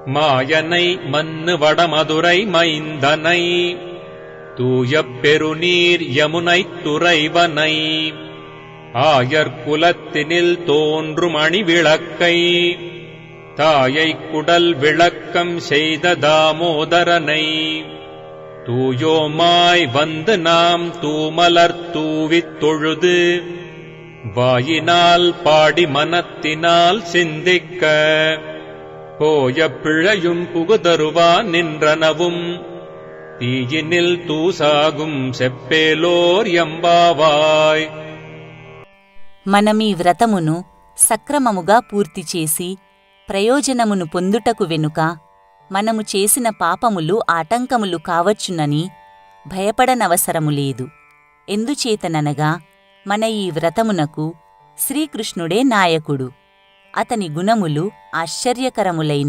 மாயனை மன்னு வடமதுரை மைந்தனை தூயப் பெருநீர் யமுனைத் துறைவனை ஆயர்குலத்தினில் தோன்றும் அணிவிளக்கை தாயைக் குடல் விளக்கம் செய்த தாமோதரனை தூயோமாய் வந்து நாம் தூமலர் தூவித் தொழுது வாயினால் பாடி மனத்தினால் சிந்திக்க போய பிழையும் புகுதருவான் நின்றனவும் தீயினில் தூசாகும் செப்பேலோர் எம்பாவாய். మనమీ వ్రతమును సక్రమముగా పూర్తిచేసి ప్రయోజనమును పొందుటకు వెనుక మనము చేసిన పాపములు ఆటంకములు కావచ్చునని భయపడనవసరము లేదు. ఎందుచేతననగా మన ఈ వ్రతమునకు శ్రీకృష్ణుడే నాయకుడు. అతని గుణములు ఆశ్చర్యకరములైనవి.